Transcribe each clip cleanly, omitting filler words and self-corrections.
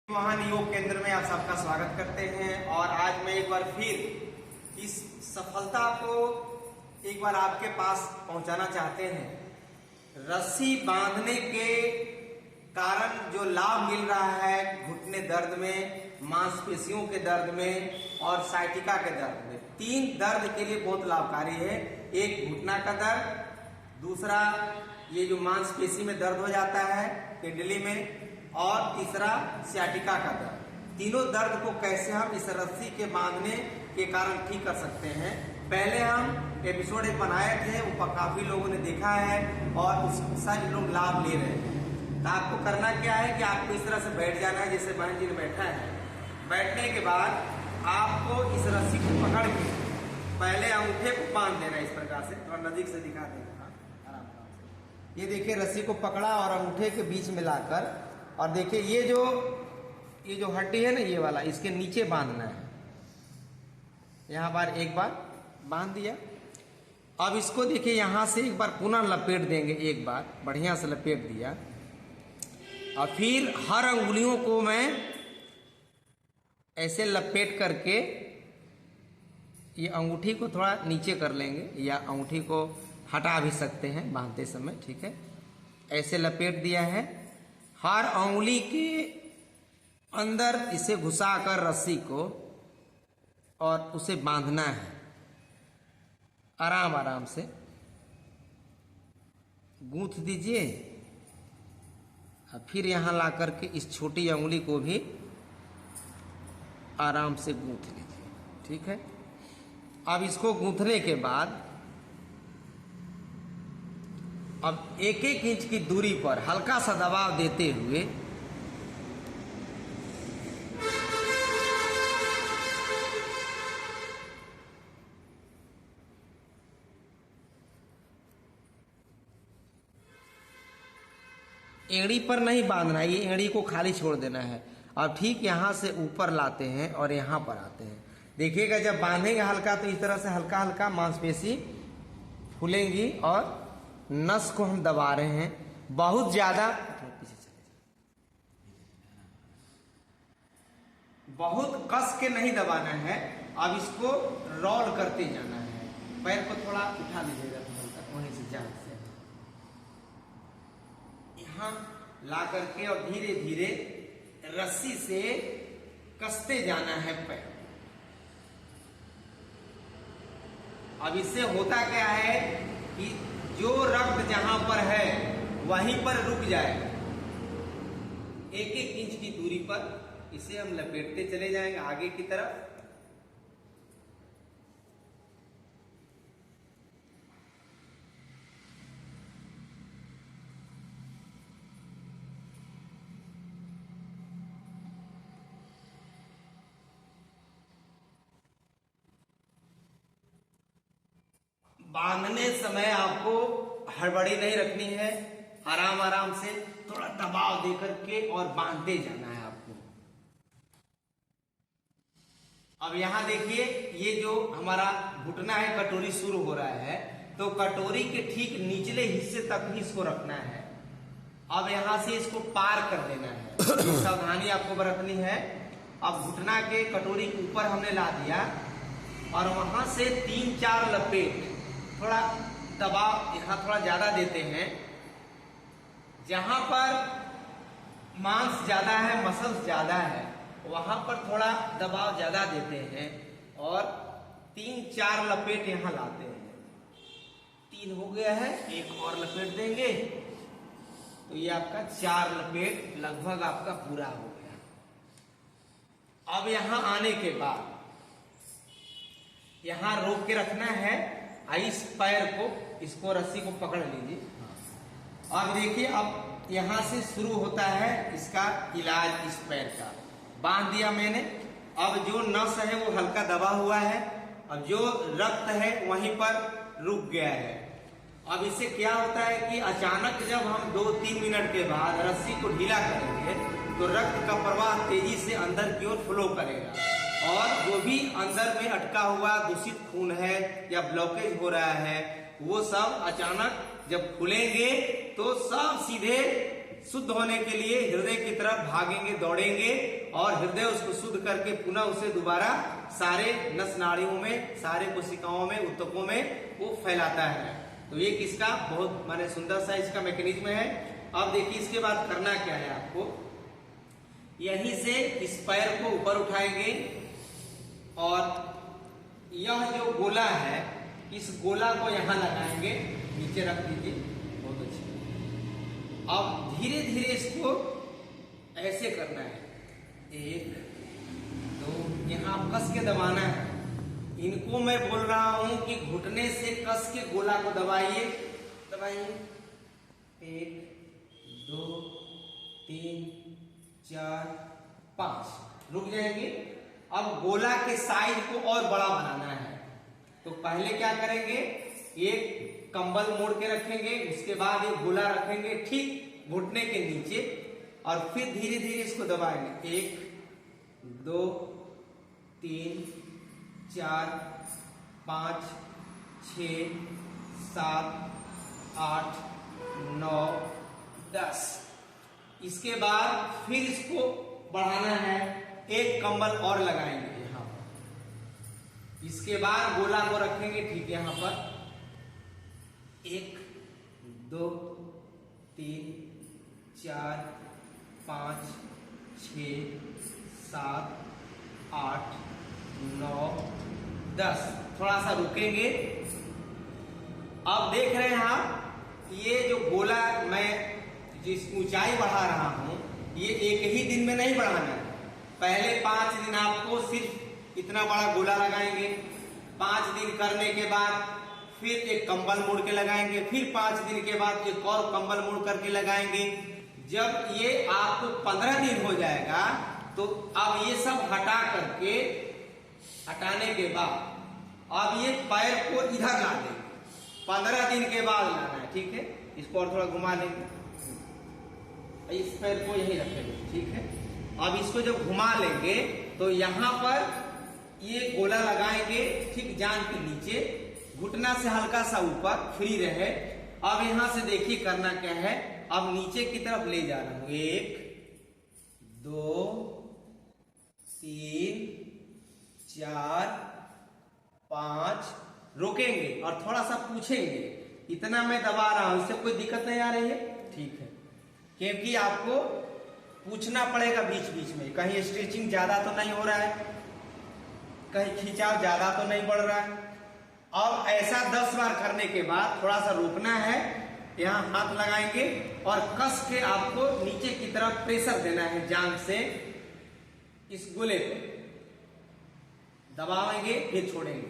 महान योग केंद्र में आप सबका स्वागत करते हैं। और आज मैं एक बार फिर इस सफलता को एक बार आपके पास पहुंचाना चाहते हैं। रस्सी बांधने के कारण जो लाभ मिल रहा है घुटने दर्द में, मांसपेशियों के दर्द में और साइटिका के दर्द में, तीन दर्द के लिए बहुत लाभकारी है। एक घुटना का दर्द, दूसरा ये जो मांसपेशी में दर्द हो जाता है पिंडली में, और तीसरा सियाटिका का दर्द। तीनों दर्द को कैसे हम इस रस्सी के बांधने के कारण ठीक कर सकते हैं। पहले हम एपिसोड एक बनाए थे, वो काफी लोगों ने देखा है और उसका लोग लाभ ले रहे हैं। तो आपको करना क्या है कि आपको इस तरह से बैठ जाना है जैसे बहन जी ने बैठा है। बैठने के बाद आपको इस रस्सी को पकड़ के पहले अंगूठे को बांध देना है इस प्रकार से। थोड़ा नजदीक से दिखा देना, आराम से। ये देखिए रस्सी को पकड़ा और अंगूठे के बीच में लाकर, और देखिए ये जो हड्डी है ना ये वाला, इसके नीचे बांधना है। यहां पर एक बार बांध दिया। अब इसको देखिए यहां से एक बार पुनः लपेट देंगे, एक बार बढ़िया से लपेट दिया। और फिर हर अंगुलियों को मैं ऐसे लपेट करके ये अंगूठी को थोड़ा नीचे कर लेंगे, या अंगूठी को हटा भी सकते हैं बांधते समय, ठीक है। ऐसे लपेट दिया है। हर अंगुली के अंदर इसे घुसाकर रस्सी को और उसे बांधना है आराम आराम से। गूंथ दीजिए और फिर यहां ला करके इस छोटी अंगुली को भी आराम से गूंथ लीजिए, ठीक है। अब इसको गूंथने के बाद अब एक एक इंच की दूरी पर हल्का सा दबाव देते हुए एड़ी पर नहीं बांधना है, ये एड़ी को खाली छोड़ देना है। और ठीक यहां से ऊपर लाते हैं और यहां पर आते हैं। देखिएगा जब बांधेंगे हल्का तो इस तरह से हल्का हल्का मांसपेशी फूलेंगी और नस को हम दबा रहे हैं। बहुत ज्यादा पीछे चले बहुत कस के नहीं दबाना है। अब इसको रोल करते जाना है। पैर को थोड़ा उठा लीजिएगा वहीं से, जान से यहां ला करके और धीरे धीरे रस्सी से कसते जाना है पैर। अब इससे होता क्या है कि जो रक्त जहां पर है वहीं पर रुक जाएगा। एक एक इंच की दूरी पर इसे हम लपेटते चले जाएंगे आगे की तरफ। बांधने समय आपको हड़बड़ी नहीं रखनी है, आराम आराम से थोड़ा दबाव देकर के और बांधते जाना है आपको। अब यहां देखिए ये जो हमारा घुटना है, कटोरी शुरू हो रहा है, तो कटोरी के ठीक निचले हिस्से तक ही इसको रखना है। अब यहां से इसको पार कर देना है, सावधानी आपको बरतनी है। अब घुटना के कटोरी के ऊपर हमने ला दिया और वहां से 3-4 लपेट, थोड़ा दबाव यहां थोड़ा ज्यादा देते हैं। जहां पर मांस ज्यादा है, मसल्स ज्यादा है, वहां पर थोड़ा दबाव ज्यादा देते हैं और 3-4 लपेट यहां लाते हैं। 3 हो गया है, एक और लपेट देंगे तो ये आपका 4 लपेट लगभग आपका पूरा हो गया। अब यहां आने के बाद यहां रोक के रखना है। इस पैर को, इसको रस्सी को पकड़ लीजिए। अब देखिए अब यहां से शुरू होता है इसका इलाज। इस पैर का बांध दिया मैंने। अब जो नस है वो हल्का दबा हुआ है, अब जो रक्त है वहीं पर रुक गया है। अब इससे क्या होता है कि अचानक जब हम 2-3 मिनट के बाद रस्सी को ढीला करेंगे तो रक्त का प्रवाह तेजी से अंदर की ओर फ्लो करेगा, और जो भी अंदर में अटका हुआ दूषित खून है या ब्लॉकेज हो रहा है वो सब अचानक जब खुलेंगे तो सब सीधे शुद्ध होने के लिए हृदय की तरफ भागेंगे, दौड़ेंगे और हृदय उसको शुद्ध करके पुनः उसे दोबारा सारे नस नाड़ियों में, सारे कोशिकाओं में, ऊतकों में वो फैलाता है। तो ये किसका बहुत माने सुंदर सा इसका मैकेनिज्म है। अब देखिए इसके बाद करना क्या है आपको, यहीं से इस पैर को ऊपर उठाएंगे और यह जो गोला है इस गोला को यहां लगाएंगे, नीचे रख दीजिए, बहुत अच्छा। अब धीरे धीरे इसको ऐसे करना है, 1 2, यहां कस के दबाना है। इनको मैं बोल रहा हूं कि घुटने से कस के गोला को दबाइए, दबाइए, 1 2 3 4 5, रुक जाएंगे। अब गोला के साइज को और बड़ा बनाना है, तो पहले क्या करेंगे, एक कंबल मोड़ के रखेंगे, उसके बाद एक गोला रखेंगे ठीक घुटने के नीचे और फिर धीरे धीरे इसको दबाएंगे, 1 2 3 4 5 6 7 8 9 10। इसके बाद फिर इसको बढ़ाना है, एक कंबल और लगाएंगे यहां पर। इसके बाद गोला को रखेंगे ठीक यहां पर, 1 2 3 4 5 6 7 8 9 10। थोड़ा सा रुकेंगे। अब देख रहे हैं आप, ये जो गोला मैं जिस ऊंचाई बढ़ा रहा हूं ये एक ही दिन में नहीं बढ़ाना है। पहले 5 दिन आपको सिर्फ इतना बड़ा गोला लगाएंगे, 5 दिन करने के बाद फिर एक कंबल मोड़ के लगाएंगे, फिर 5 दिन के बाद एक और कंबल मोड़ करके लगाएंगे। जब ये आपको 15 दिन हो जाएगा तो अब ये सब हटा करके, हटाने के बाद अब ये पैर को इधर ला देंगे, 15 दिन के बाद लाना है, ठीक है। इसको और थोड़ा घुमा लेंगे, इस पैर को यही रखेंगे, ठीक है। अब इसको जब घुमा लेंगे तो यहां पर ये गोला लगाएंगे ठीक जांघ के नीचे, घुटना से हल्का सा ऊपर फ्री रहे। अब यहां से देखिए करना क्या है, अब नीचे की तरफ ले जा रहा हूं, 1 2 3 4 5, रोकेंगे और थोड़ा सा पूछेंगे, इतना मैं दबा रहा हूं, इससे कोई दिक्कत नहीं आ रही है, ठीक है। क्योंकि आपको पूछना पड़ेगा बीच बीच में, कहीं स्ट्रेचिंग ज्यादा तो नहीं हो रहा है, कहीं खिंचाव ज्यादा तो नहीं बढ़ रहा है। अब ऐसा 10 बार करने के बाद थोड़ा सा रोकना है, यहाँ हाथ लगाएंगे और कस के आपको नीचे की तरफ प्रेशर देना है जांघ से, इस गोले को दबाएंगे फिर छोड़ेंगे,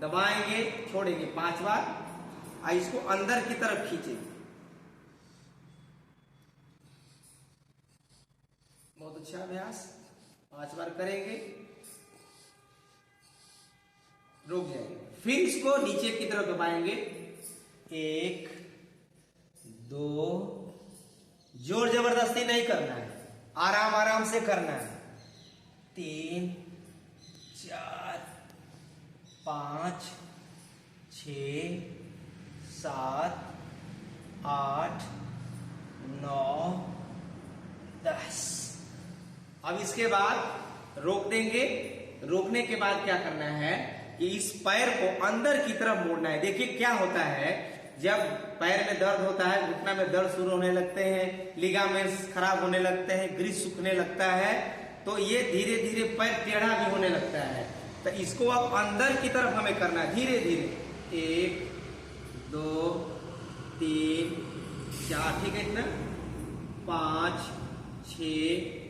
दबाएंगे छोड़ेंगे 5 बार और इसको अंदर की तरफ खींचेंगे। बहुत अच्छा अभ्यास, 5 बार करेंगे, रुक जाएंगे, फिर इसको नीचे की तरफ दबाएंगे, 1 2, जोर जबरदस्ती नहीं करना है, आराम आराम से करना है, 3 4 5 6 7 8 9 10। अब इसके बाद रोक देंगे। रोकने के बाद क्या करना है कि इस पैर को अंदर की तरफ मोड़ना है। देखिए क्या होता है, जब पैर में दर्द होता है, घुटना में दर्द शुरू होने लगते हैं, लिगामेंट्स खराब होने लगते हैं, ग्रीस सूखने लगता है, तो ये धीरे धीरे पैर टेढ़ा भी होने लगता है। तो इसको अब अंदर की तरफ हमें करना है धीरे धीरे, 1 2 3 4, ठीक है, इतना 5 6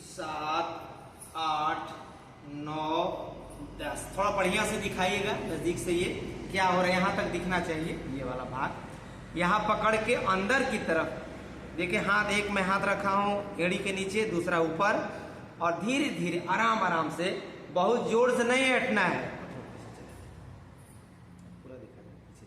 7 8 9 10। थोड़ा बढ़िया से दिखाइएगा नजदीक से, ये क्या हो रहा है, यहां तक दिखना चाहिए ये वाला भाग। यहां पकड़ के अंदर की तरफ देखिए, हाथ एक में हाथ रखा हूं एड़ी के नीचे, दूसरा ऊपर, और धीरे धीरे आराम आराम से, बहुत जोर से नहीं हटना है, पूरा दिखा पीछे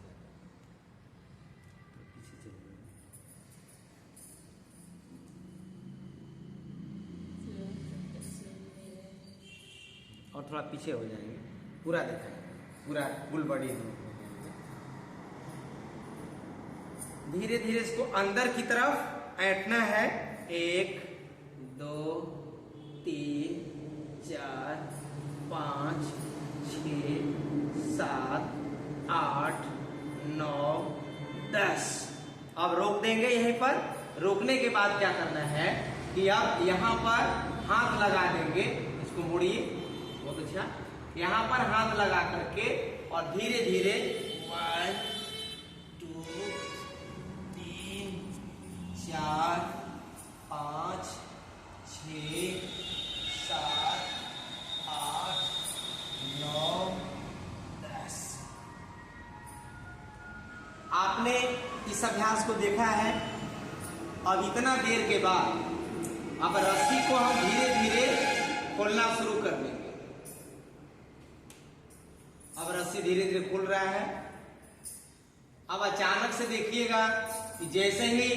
और थोड़ा पीछे हो जाएंगे, पूरा दिखाएंगे, पूरा फुल बॉडी। धीरे धीरे इसको अंदर की तरफ ऐंठना है। 1 2 3 4 5 6 7 8 9 10। अब रोक देंगे यहीं पर। रोकने के बाद क्या करना है कि अब यहाँ पर हाथ लगा देंगे। इसको मोड़िए, बहुत अच्छा। यहाँ पर हाथ लगा करके और धीरे धीरे 1 2 3 4 5 6 7 8 9 10। आपने इस अभ्यास को देखा है। अब इतना देर के बाद अब रस्सी को हम धीरे धीरे खोलना शुरू कर देंगे। अब रस्सी धीरे धीरे खुल रहा है। अब अचानक से देखिएगा कि जैसे ही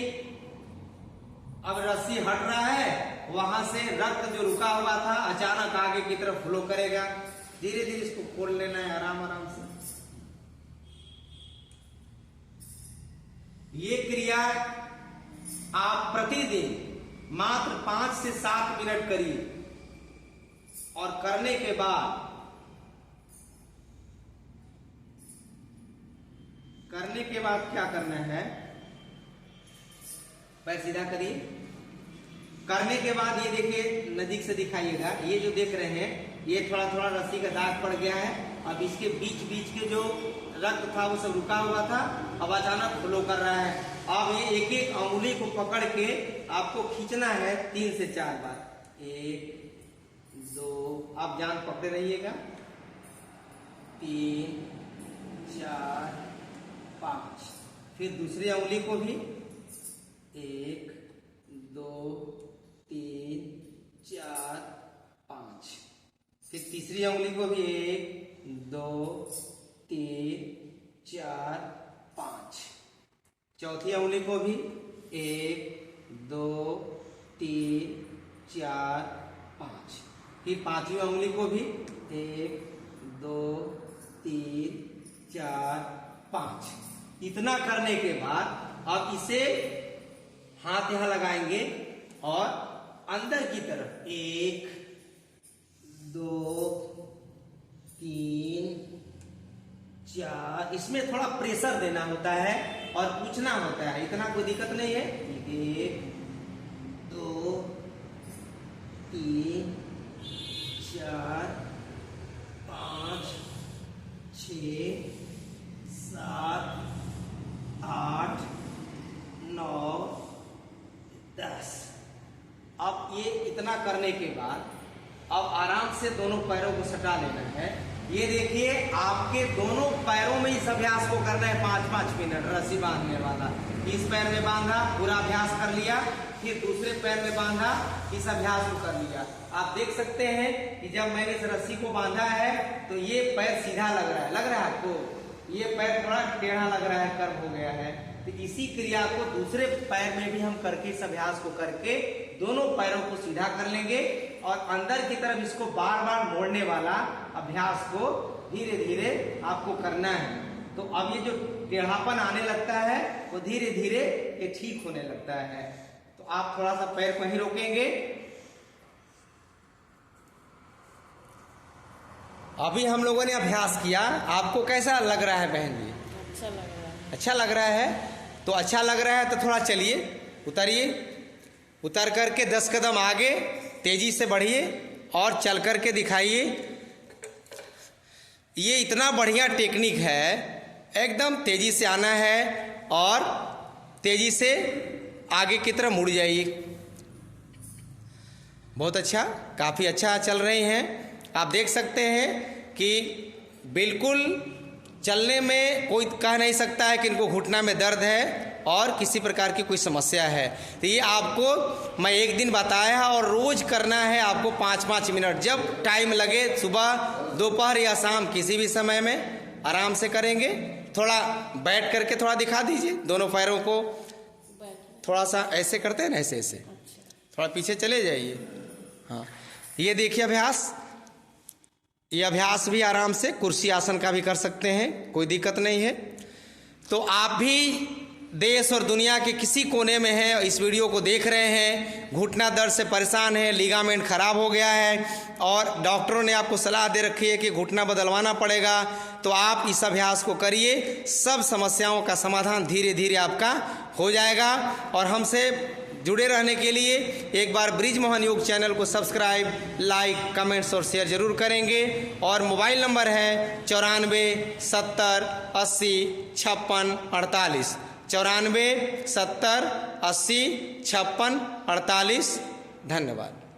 अब रस्सी हट रहा है, वहां से रक्त जो रुका हुआ था अचानक आगे की तरफ फ्लो करेगा। धीरे धीरे इसको खोल लेना है, आराम आराम से। ये क्रिया आप प्रतिदिन मात्र 5 से 7 मिनट करिए और करने के बाद क्या करना है, पैर सीधा करिए। करने के बाद ये देखिए, नजदीक से दिखाइएगा। ये जो देख रहे हैं ये थोड़ा थोड़ा रस्सी का दाग पड़ गया है। अब इसके बीच बीच के जो रक्त था वो सब रुका हुआ था, अब अचानक फ्लो कर रहा है। अब ये एक एक अंगुली को पकड़ के आपको खींचना है 3 से 4 बार। 1 2, आप जान पकड़े रहिएगा। 3 4 5। फिर दूसरी उंगली को भी 1 2 3 4 5। फिर तीसरी उंगली को भी 1 2 3 4 5। चौथी उंगली को भी 1 2 3 4 5। फिर पांचवी उंगली को भी 1 2 3 4 5। इतना करने के बाद अब इसे हाथ यहां लगाएंगे और अंदर की तरफ 1 2 3 4। इसमें थोड़ा प्रेशर देना होता है और पूछना होता है, इतना कोई दिक्कत नहीं है। 1 2 3 4 5 6 7 8 9 10। अब ये इतना करने के बाद अब आराम से दोनों पैरों को सटा लेना है। ये देखिए, आपके दोनों पैरों में इस अभ्यास को करना है 5-5 मिनट। रस्सी बांधने वाला इस पैर में बांधा, पूरा अभ्यास कर लिया। फिर दूसरे पैर में बांधा, इस अभ्यास को कर लिया। आप देख सकते हैं कि जब मैंने इस रस्सी को बांधा है तो ये पैर सीधा लग रहा है आपको। ये पैर थोड़ा टेढ़ा लग रहा है, कर्व हो गया है। तो इसी क्रिया को दूसरे पैर में भी हम करके, इस अभ्यास को करके दोनों पैरों को सीधा कर लेंगे और अंदर की तरफ इसको बार बार मोड़ने वाला अभ्यास को धीरे धीरे आपको करना है। तो अब ये जो टेढ़ापन आने लगता है वो धीरे धीरे ये ठीक होने लगता है। तो आप थोड़ा सा पैर को ही रोकेंगे। अभी हम लोगों ने अभ्यास किया, आपको कैसा लग रहा है बहन जी? अच्छा लग रहा है। अच्छा लग रहा है? तो अच्छा लग रहा है तो थोड़ा चलिए, उतरिए। उतर करके 10 कदम आगे तेजी से बढ़िए और चल करके दिखाइए। ये इतना बढ़िया टेक्निक है, एकदम तेजी से आना है और तेजी से आगे की तरफ मुड़ जाइए। बहुत अच्छा, काफ़ी अच्छा चल रहे हैं। आप देख सकते हैं कि बिल्कुल चलने में कोई कह नहीं सकता है कि इनको घुटना में दर्द है और किसी प्रकार की कोई समस्या है। तो ये आपको मैं एक दिन बताया है और रोज करना है आपको 5-5 मिनट, जब टाइम लगे, सुबह दोपहर या शाम, किसी भी समय में आराम से करेंगे। थोड़ा बैठ करके थोड़ा दिखा दीजिए, दोनों पैरों को थोड़ा सा ऐसे करते हैं ना, ऐसे ऐसे थोड़ा पीछे चले जाइए। हाँ, ये देखिए अभ्यास। ये अभ्यास भी आराम से कुर्सी आसन का भी कर सकते हैं, कोई दिक्कत नहीं है। तो आप भी देश और दुनिया के किसी कोने में हैं, इस वीडियो को देख रहे हैं, घुटना दर्द से परेशान है, लिगामेंट खराब हो गया है और डॉक्टरों ने आपको सलाह दे रखी है कि घुटना बदलवाना पड़ेगा, तो आप इस अभ्यास को करिए। सब समस्याओं का समाधान धीरे धीरे आपका हो जाएगा। और हमसे जुड़े रहने के लिए एक बार ब्रिजमोहन योग चैनल को सब्सक्राइब, लाइक, कमेंट्स और शेयर जरूर करेंगे। और मोबाइल नंबर है 94 70 80 56 48, 94 70 80 56 48। धन्यवाद।